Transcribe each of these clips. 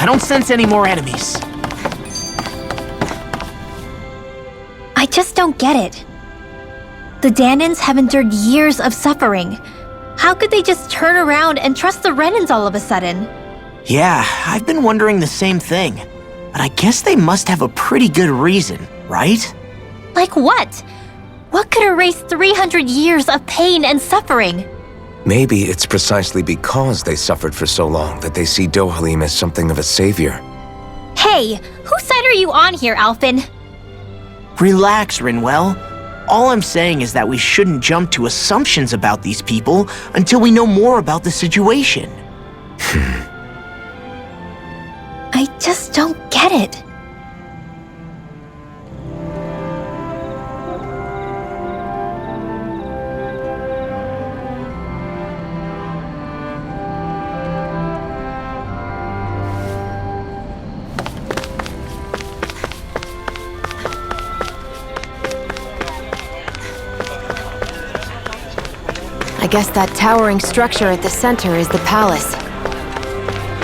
I don't sense any more enemies. I just don't get it. The Dahnans have endured years of suffering. How could they just turn around and trust the Renans all of a sudden? Yeah, I've been wondering the same thing. But I guess they must have a pretty good reason, right? Like what? What could erase 300 years of pain and suffering? Maybe it's precisely because they suffered for so long that they see Dohalim as something of a savior. Hey, whose side are you on here, Alphen? Relax, Rinwell. All I'm saying is that we shouldn't jump to assumptions about these people until we know more about the situation. I just don't get it. I guess that towering structure at the center is the palace.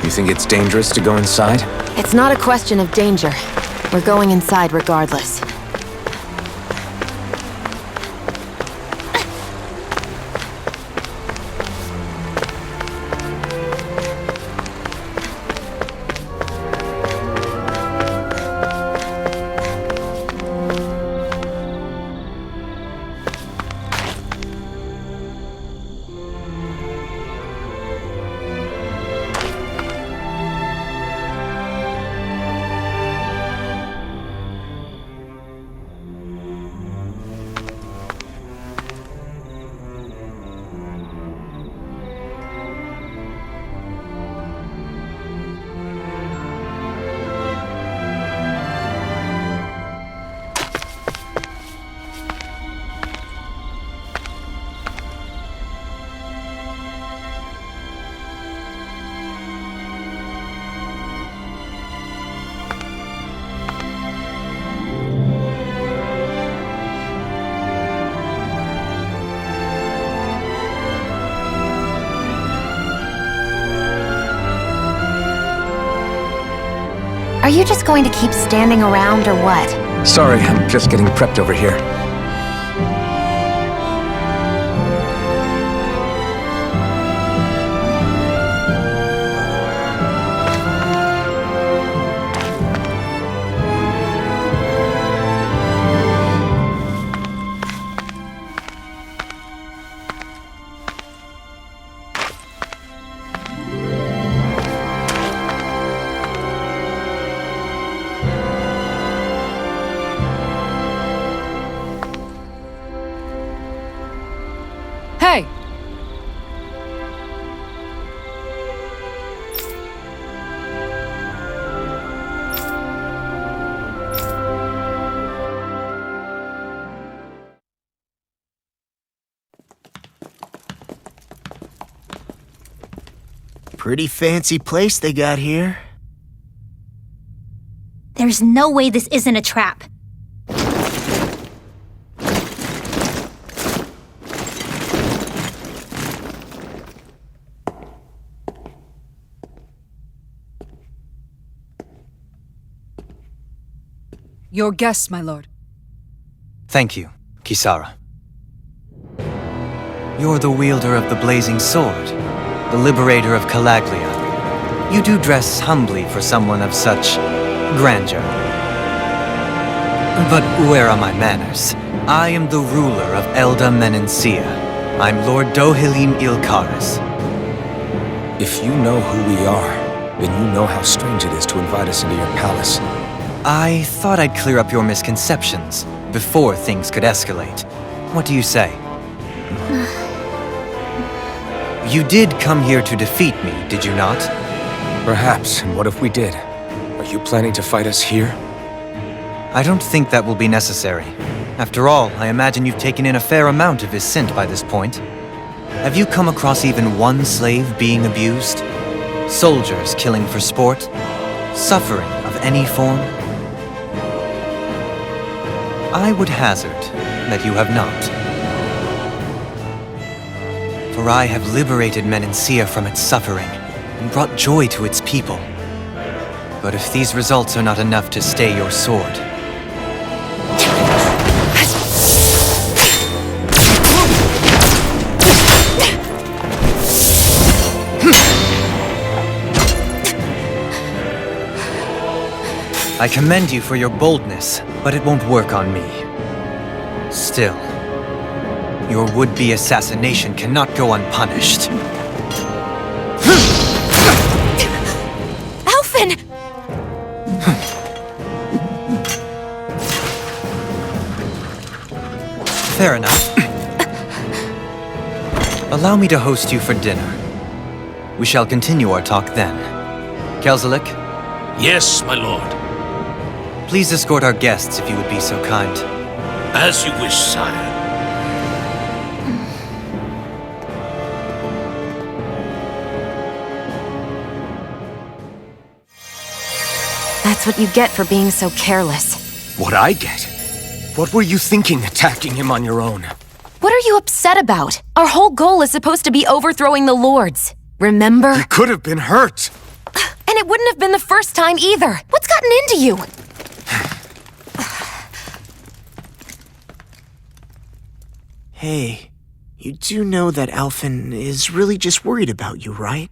You think it's dangerous to go inside? It's not a question of danger. We're going inside regardless. Are you just going to keep standing around or what? Sorry, I'm just getting prepped over here. Hey! Pretty fancy place they got here. There's no way this isn't a trap. Your guest, my lord. Thank you, Kisara. You're the wielder of the blazing sword, the liberator of Calaglia. You do dress humbly for someone of such grandeur. But where are my manners? I am the ruler of Elda Menancia. I'm Lord Dohalim Ilkaris. If you know who we are, then you know how strange it is to invite us into your palace. I thought I'd clear up your misconceptions before things could escalate. What do you say? You did come here to defeat me, did you not? Perhaps, and what if we did? Are you planning to fight us here? I don't think that will be necessary. After all, I imagine you've taken in a fair amount of his scent by this point. Have you come across even one slave being abused? Soldiers killing for sport? Suffering of any form? I would hazard that you have not. For I have liberated Menancia from its suffering and brought joy to its people. But if these results are not enough to stay your sword, I commend you for your boldness, but it won't work on me. Still, your would-be assassination cannot go unpunished. Alphen! Fair enough. Allow me to host you for dinner. We shall continue our talk then. Kelzelik, Yes, my lord. please escort our guests if you would be so kind. As you wish, sire. That's what you get for being so careless. What I get? What were you thinking attacking him on your own? What are you upset about? Our whole goal is supposed to be overthrowing the Lords. Remember? You could have been hurt. And it wouldn't have been the first time either. What's gotten into you? Hey, you do know that Alphen is really just worried about you, right?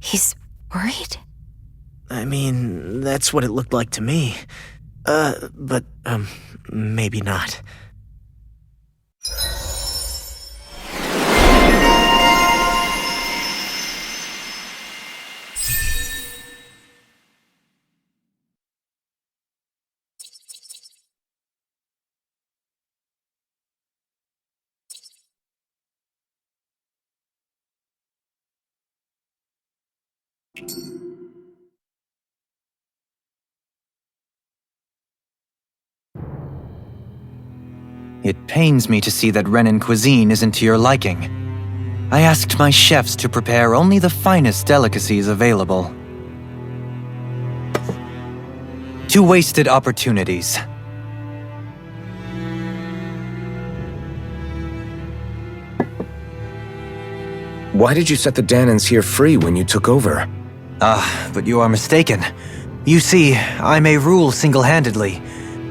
He's worried? I mean, that's what it looked like to me. But maybe not. It pains me to see that Renan cuisine isn't to your liking. I asked my chefs to prepare only the finest delicacies available. Two wasted opportunities. Why did you set the Danans here free when you took over? But you are mistaken. You see, I may rule single-handedly,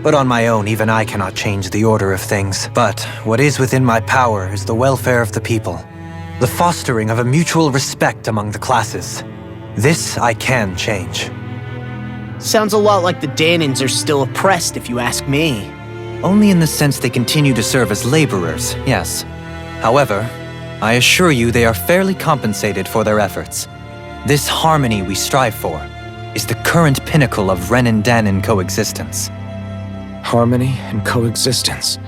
but on my own even I cannot change the order of things. But what is within my power is the welfare of the people, the fostering of a mutual respect among the classes. This I can change. Sounds a lot like the Danans are still oppressed, if you ask me. Only in the sense they continue to serve as laborers, yes. However, I assure you they are fairly compensated for their efforts. This harmony we strive for is the current pinnacle of Renan-Danan coexistence. Harmony and coexistence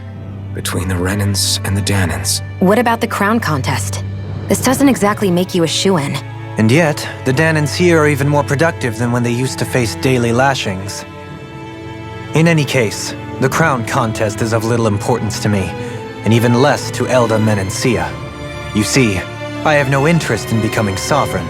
between the Renans and the Danans. What about the crown contest? This doesn't exactly make you a shoo-in. And yet, the Danans here are even more productive than when they used to face daily lashings. In any case, the crown contest is of little importance to me, and even less to Elda Menencia. You see, I have no interest in becoming sovereign.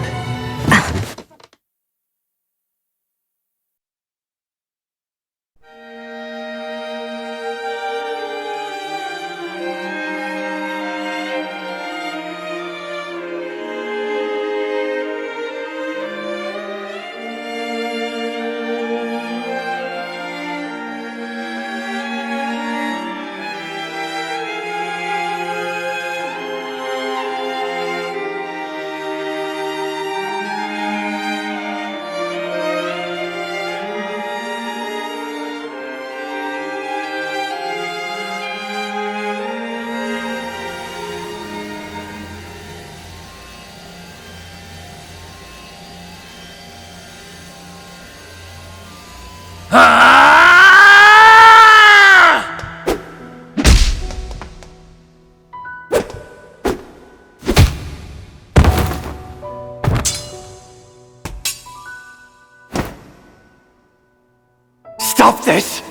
Stop this!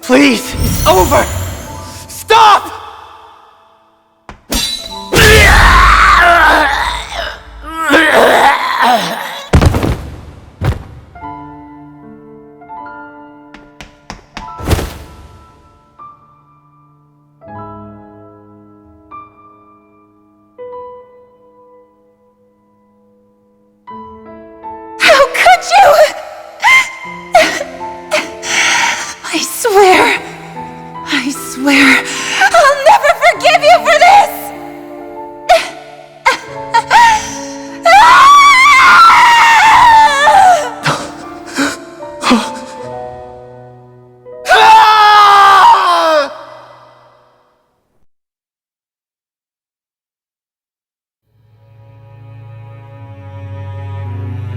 Please! It's over! Stop! swear I'll never forgive you for this!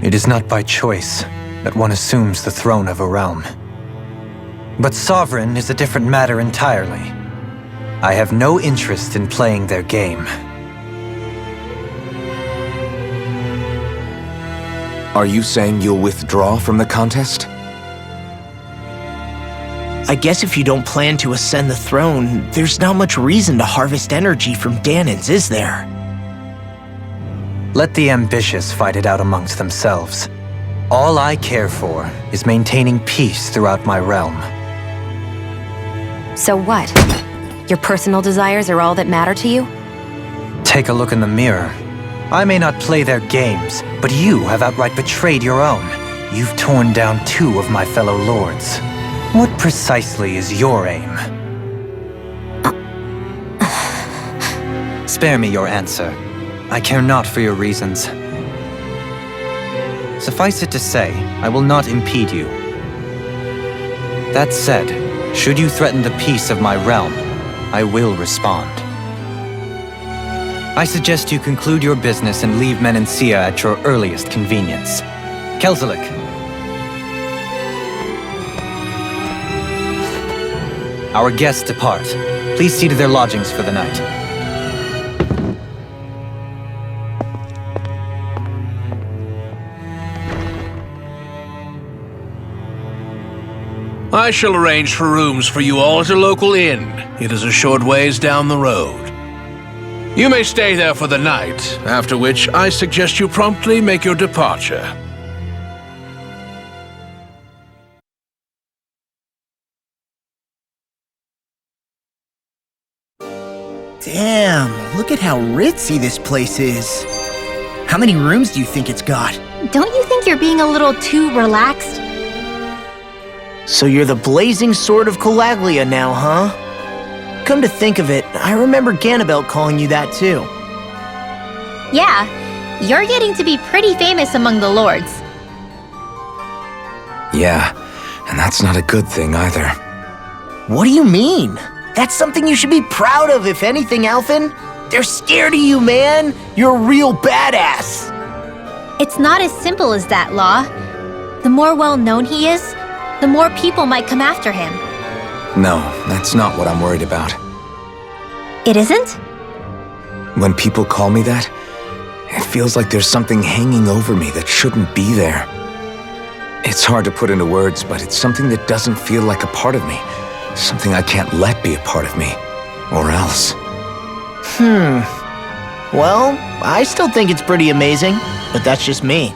It is not by choice that one assumes the throne of a realm. But sovereign is a different matter entirely. I have no interest in playing their game. Are you saying you'll withdraw from the contest? I guess if you don't plan to ascend the throne, there's not much reason to harvest energy from Dahnans, is there? Let the ambitious fight it out amongst themselves. All I care for is maintaining peace throughout my realm. So what? Your personal desires are all that matter to you? Take a look in the mirror. I may not play their games, but you have outright betrayed your own. You've torn down 2 of my fellow lords. What precisely is your aim? Spare me your answer. I care not for your reasons. Suffice it to say, I will not impede you. That said, should you threaten the peace of my realm, I will respond. I suggest you conclude your business and leave Menancia at your earliest convenience. Kelzelik. Our guests depart. Please see to their lodgings for the night. I shall arrange for rooms for you all at a local inn. It is a short ways down the road. You may stay there for the night, after which I suggest you promptly make your departure. Damn, look at how ritzy this place is. How many rooms do you think it's got? Don't you think you're being a little too relaxed? So you're the blazing sword of Colaglia now, huh? Come to think of it, I remember Ganabelt calling you that too. Yeah, you're getting to be pretty famous among the lords. Yeah, and that's not a good thing either. What do you mean? That's something you should be proud of, if anything, Alphen. They're scared of you, man. You're a real badass. It's not as simple as that, Law. The more well-known he is, the more people might come after him. No, that's not what I'm worried about. It isn't? When people call me that, it feels like there's something hanging over me that shouldn't be there. It's hard to put into words, but it's something that doesn't feel like a part of me. Something I can't let be a part of me. Or else. Well, I still think it's pretty amazing, but that's just me.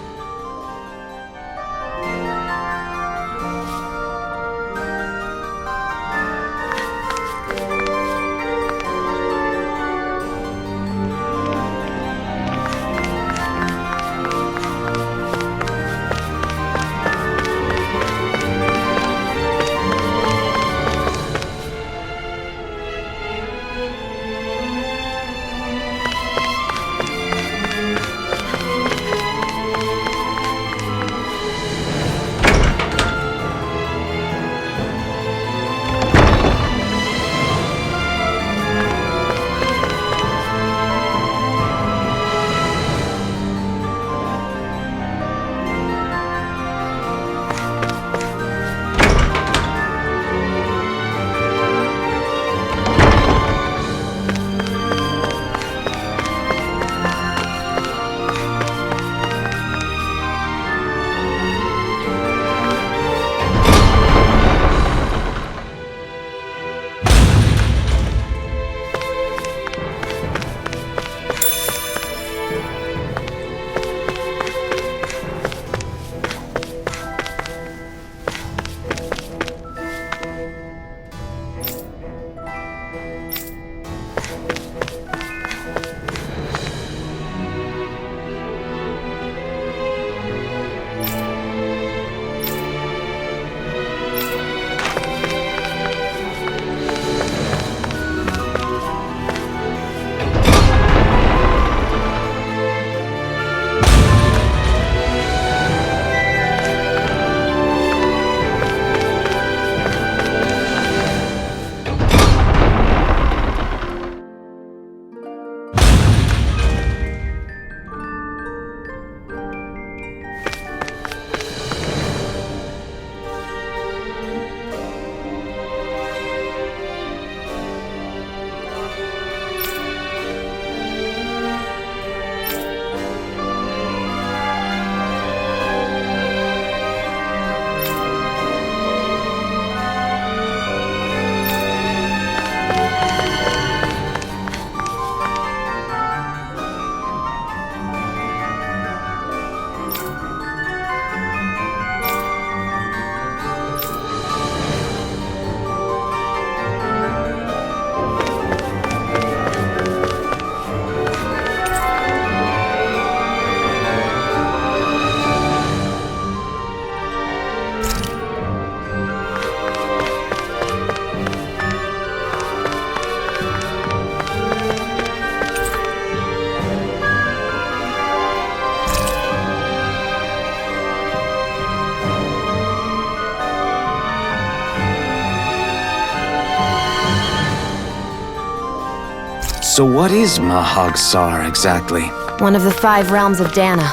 So what is Mahag Saar exactly? One of the 5 realms of Dana.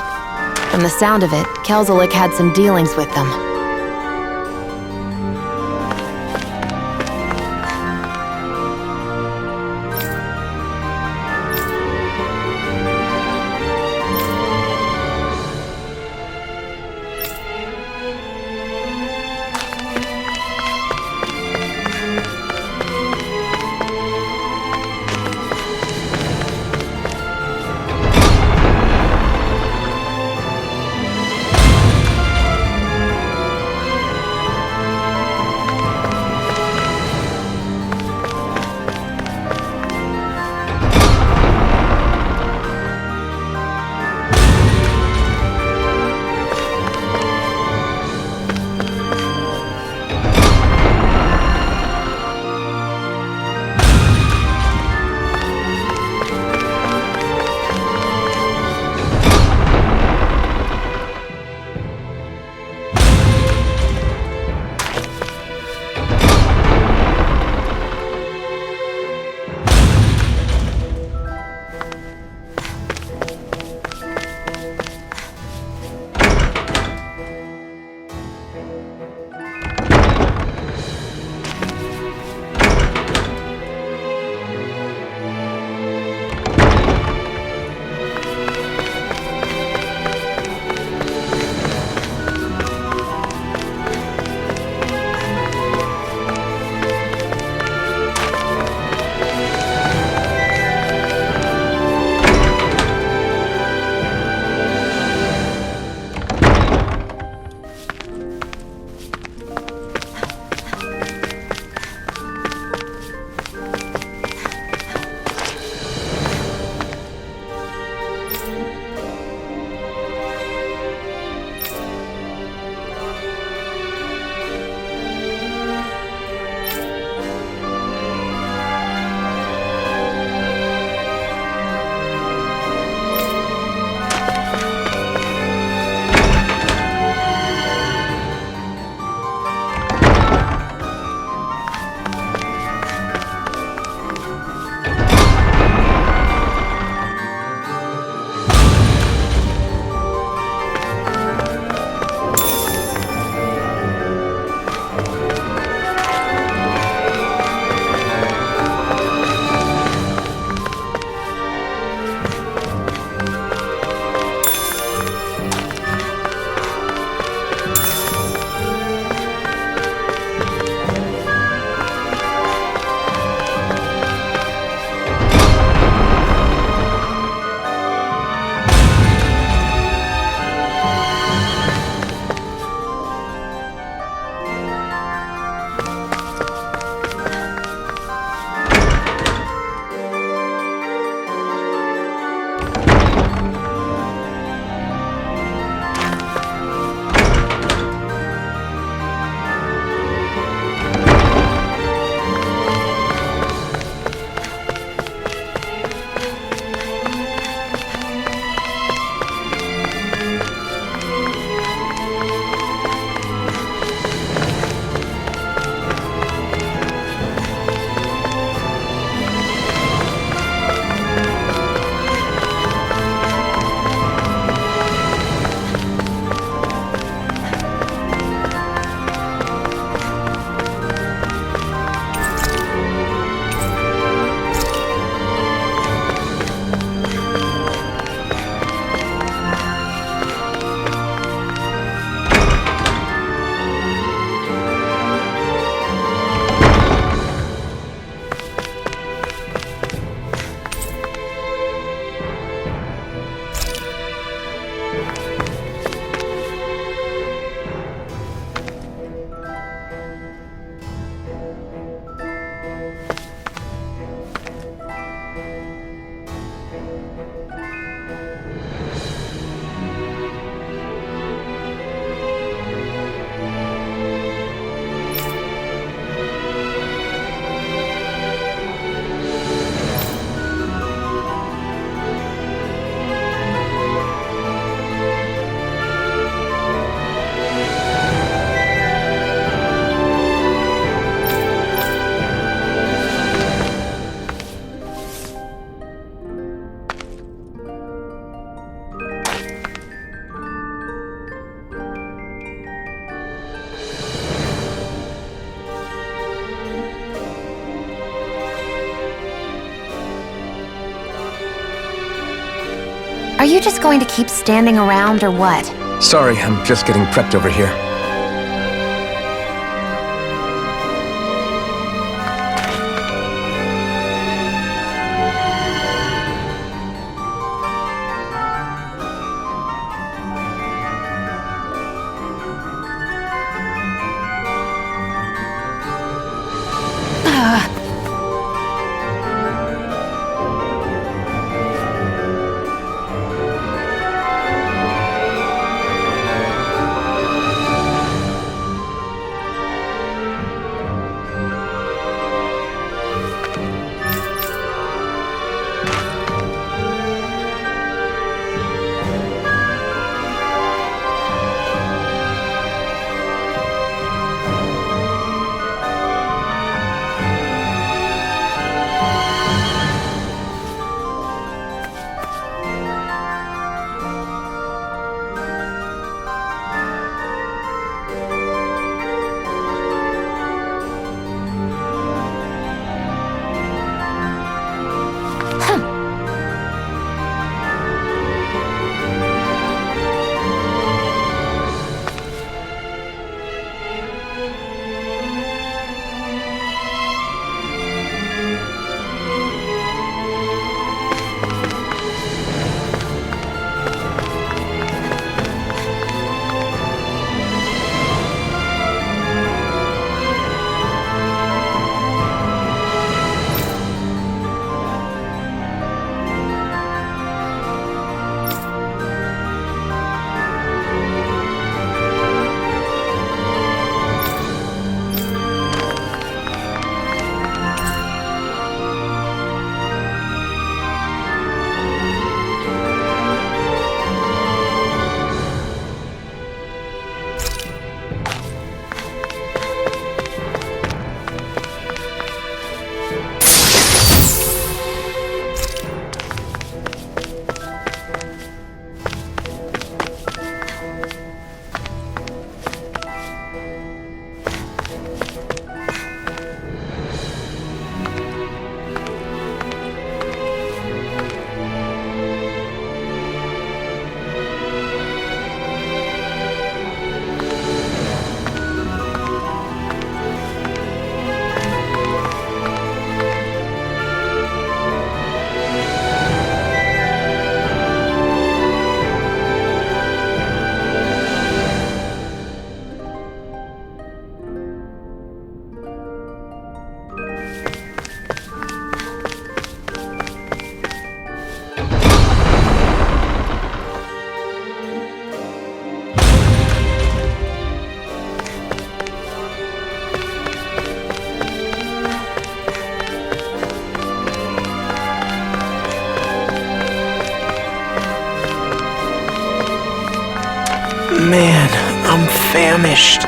From the sound of it, Kelzelik had some dealings with them. Are you just going to keep standing around or what? Sorry, I'm just getting prepped over here. Man, I'm famished.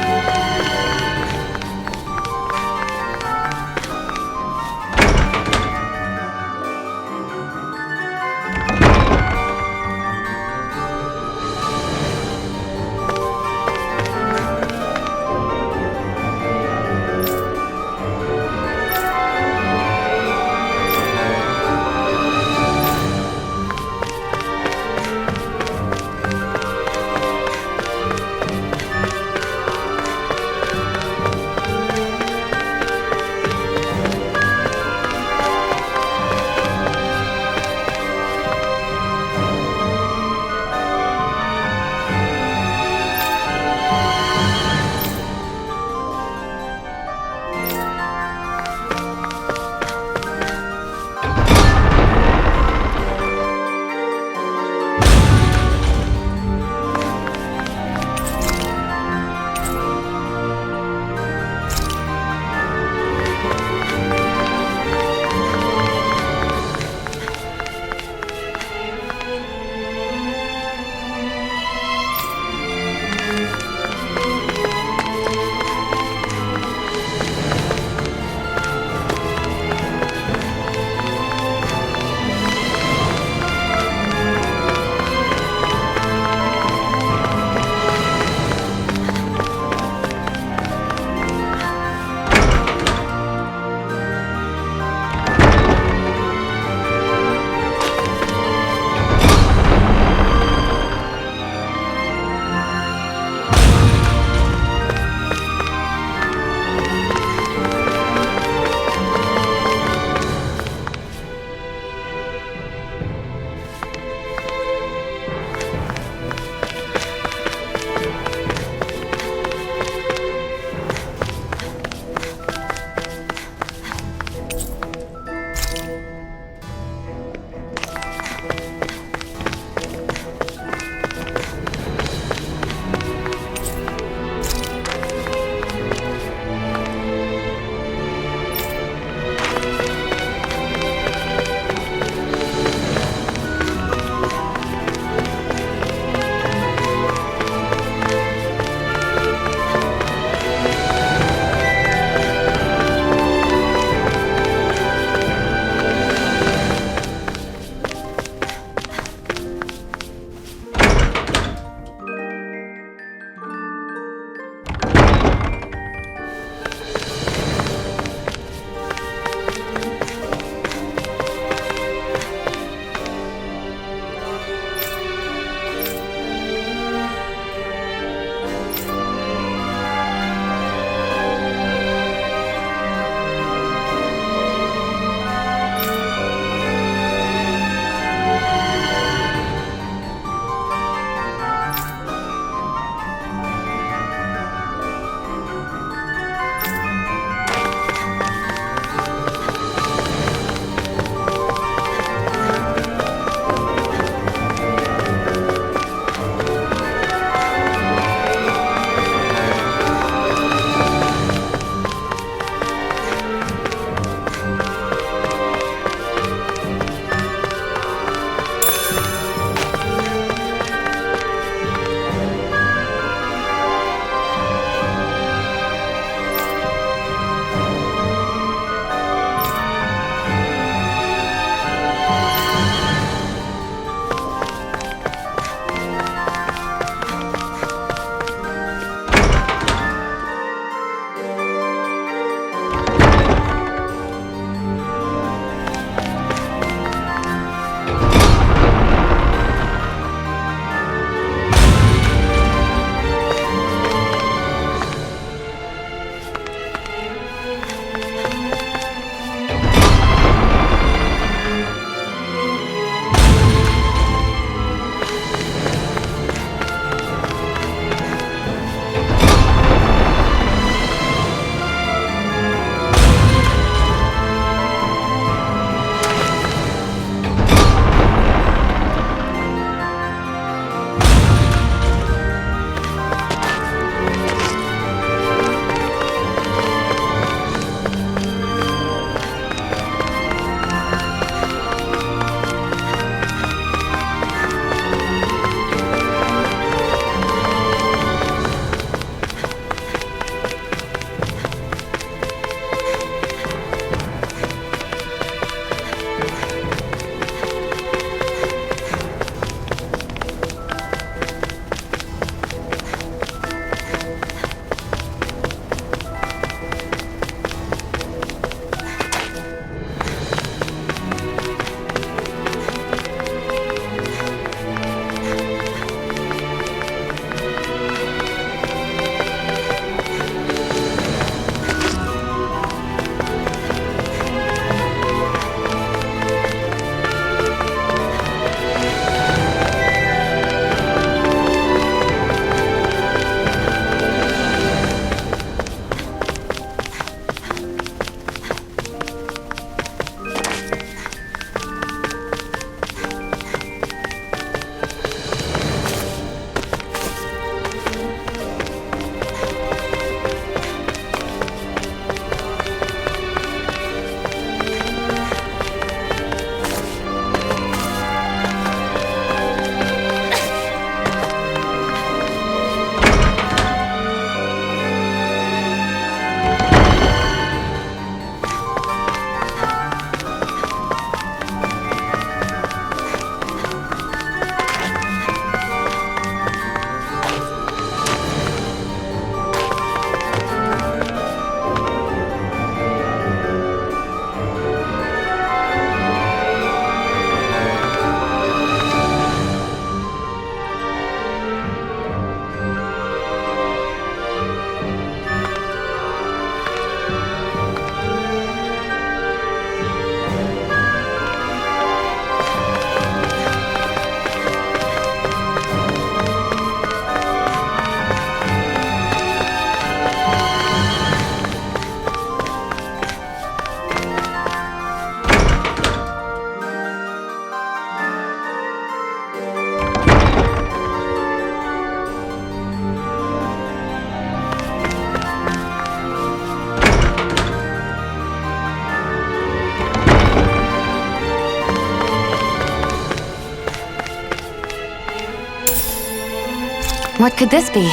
What could this be?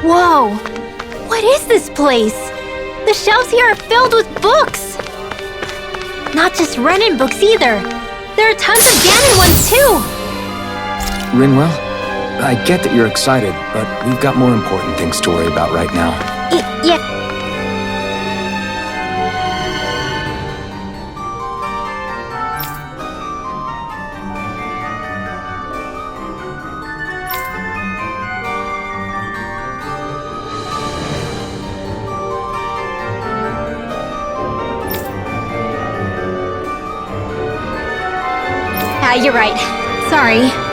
Whoa! What is this place? The shelves here are filled with books! Not just Renan books either. There are tons of Ganon ones too! Rinwell, I get that you're excited, but we've got more important things to worry about right now. Yeah. You're right. Sorry.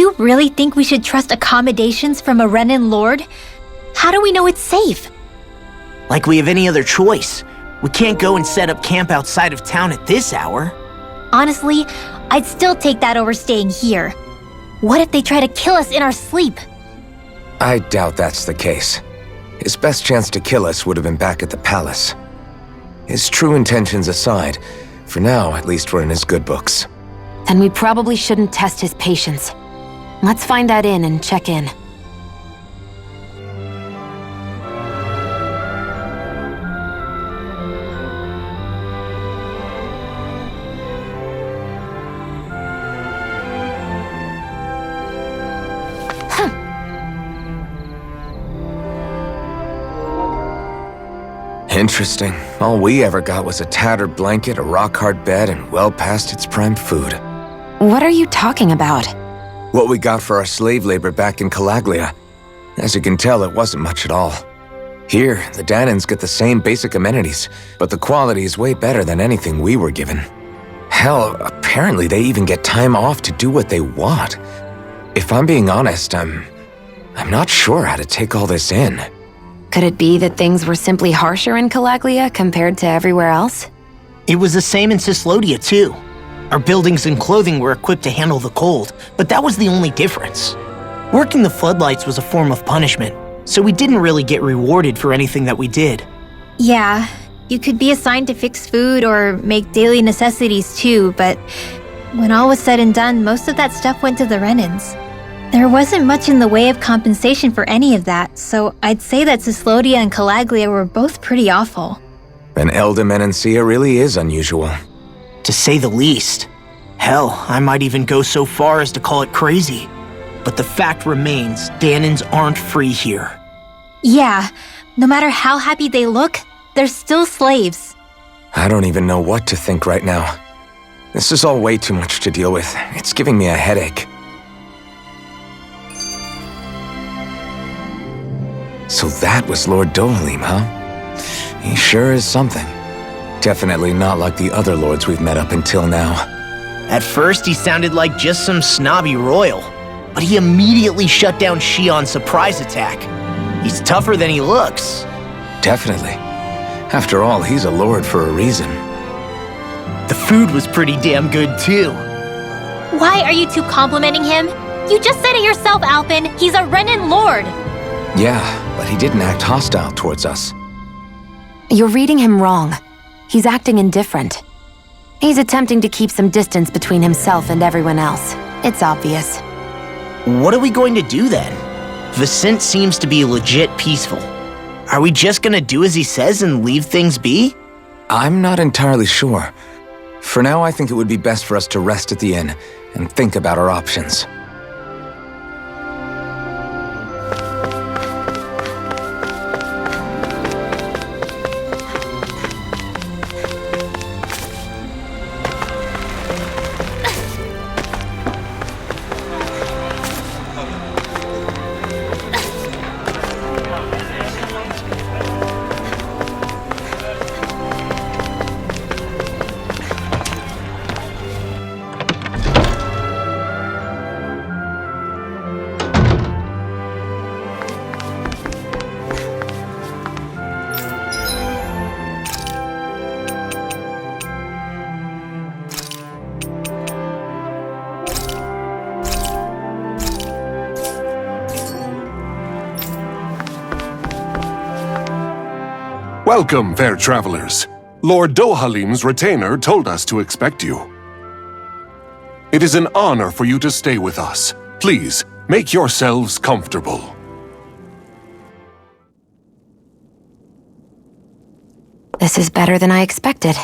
you really think we should trust accommodations from a Renan lord? How do we know it's safe? Like we have any other choice. We can't go and set up camp outside of town at this hour. Honestly, I'd still take that over staying here. What if they try to kill us in our sleep? I doubt that's the case. His best chance to kill us would have been back at the palace. His true intentions aside, for now, at least we're in his good books. Then we probably shouldn't test his patience. Let's find that inn and check in. Interesting. All we ever got was a tattered blanket, a rock-hard bed, and well past its prime food. What are you talking about? What we got for our slave labor back in Calaglia. As you can tell, it wasn't much at all. Here, the Danans get the same basic amenities, but the quality is way better than anything we were given. Hell, apparently they even get time off to do what they want. If I'm being honest, I'm not sure how to take all this in. Could it be that things were simply harsher in Calaglia compared to everywhere else? It was the same in Cyslodia, too. Our buildings and clothing were equipped to handle the cold, but that was the only difference. Working the floodlights was a form of punishment, so we didn't really get rewarded for anything that we did. Yeah, you could be assigned to fix food or make daily necessities too, but when all was said and done, most of that stuff went to the Renans. There wasn't much in the way of compensation for any of that, so I'd say that Cyslodia and Calaglia were both pretty awful. And Elda Menancia really is unusual. To say the least. Hell, I might even go so far as to call it crazy. But the fact remains, Danans aren't free here. Yeah, no matter how happy they look, they're still slaves. I don't even know what to think right now. This is all way too much to deal with. It's giving me a headache. So that was Lord Dohalim, huh? He sure is something. Definitely not like the other lords we've met up until now. At first, he sounded like just some snobby royal, but he immediately shut down Shion's surprise attack. He's tougher than he looks. Definitely. After all, he's a lord for a reason. The food was pretty damn good, too. Why are you two complimenting him? You just said it yourself, Alphen. He's a Renan lord. Yeah, but he didn't act hostile towards us. You're reading him wrong. He's acting indifferent. He's attempting to keep some distance between himself and everyone else. It's obvious. What are we going to do then? Vicente seems to be legit peaceful. Are we just gonna do as he says and leave things be? I'm not entirely sure. For now, I think it would be best for us to rest at the inn and think about our options. Welcome, fair travelers. Lord Dohalim's retainer told us to expect you. It is an honor for you to stay with us. Please, make yourselves comfortable. This is better than I expected.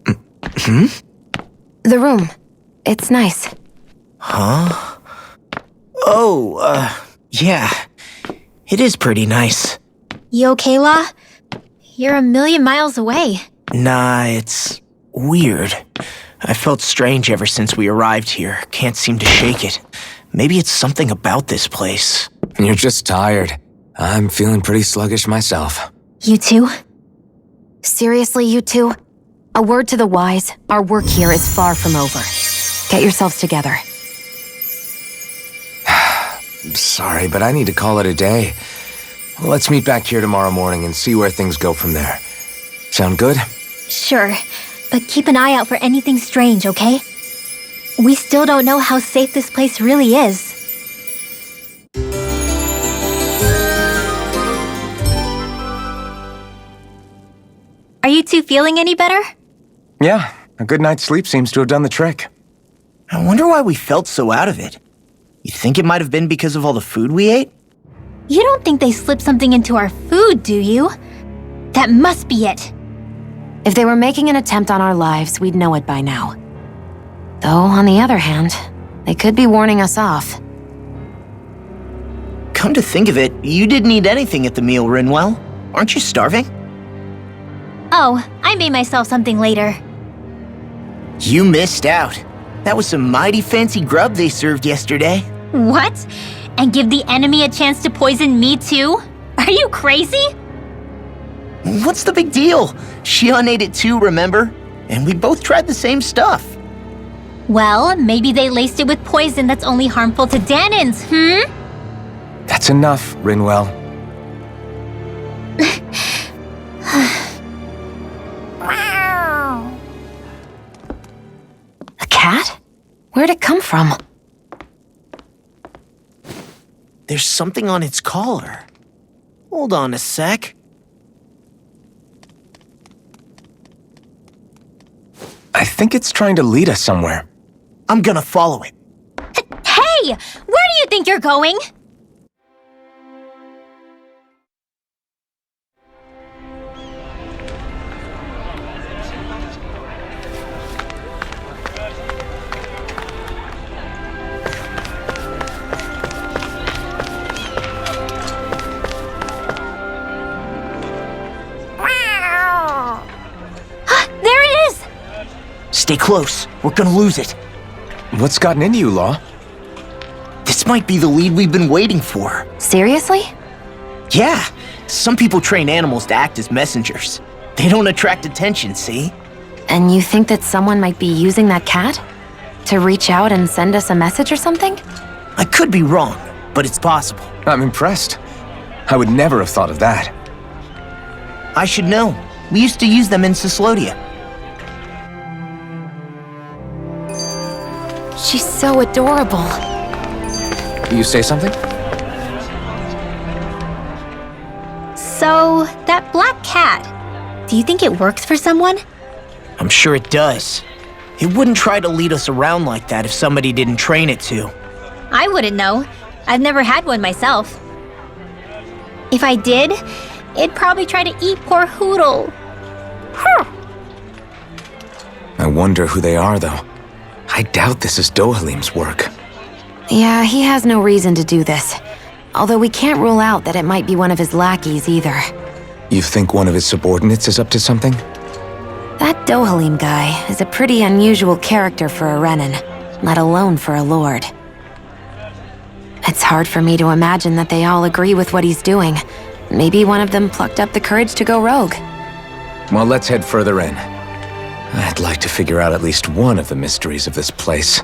The room. It's nice. Huh? Oh, yeah. It is pretty nice. You okay, La? You're a million miles away. Nah, it's weird. I felt strange ever since we arrived here. Can't seem to shake it. Maybe it's something about this place. You're just tired. I'm feeling pretty sluggish myself. You too? Seriously, you two? A word to the wise, our work here is far from over. Get yourselves together. sorry, but I need to call it a day. Let's meet back here tomorrow morning and see where things go from there. Sound good? Sure, but keep an eye out for anything strange, okay? We still don't know how safe this place really is. Are you two feeling any better? Yeah, a good night's sleep seems to have done the trick. I wonder why we felt so out of it. You think it might have been because of all the food we ate? You don't think they slipped something into our food, do you? That must be it. If they were making an attempt on our lives, we'd know it by now. Though, on the other hand, they could be warning us off. Come to think of it, you didn't eat anything at the meal, Rinwell. Aren't you starving? Oh, I made myself something later. You missed out. That was some mighty fancy grub they served yesterday. What? And give the enemy a chance to poison me too? Are you crazy? What's the big deal? Shion ate it too, remember? And we both tried the same stuff. Well, maybe they laced it with poison that's only harmful to Danins, That's enough, Rinwell. A cat? Where'd it come from? There's something on its collar. Hold on a sec. I think it's trying to lead us somewhere. I'm gonna follow it. Hey! Where do you think you're going? There it is! Stay close. We're gonna lose it. What's gotten into you, Law? This might be the lead we've been waiting for. Seriously? Yeah, some people train animals to act as messengers. They don't attract attention, see? And you think that someone might be using that cat? To reach out and send us a message or something? I could be wrong, but it's possible. I'm impressed. I would never have thought of that. I should know. We used to use them in Cyslodia. She's so adorable. You say something? So, that black cat, do you think it works for someone? I'm sure it does. It wouldn't try to lead us around like that if somebody didn't train it to. I wouldn't know. I've never had one myself. If I did, it'd probably try to eat poor Hootle. I wonder who they are, though. I doubt this is Dohalim's work. Yeah, he has no reason to do this. Although we can't rule out that it might be one of his lackeys either. You think one of his subordinates is up to something? That Dohalim guy is a pretty unusual character for a Renan, let alone for a lord. It's hard for me to imagine that they all agree with what he's doing. Maybe one of them plucked up the courage to go rogue. Well, let's head further in. I'd like to figure out at least one of the mysteries of this place.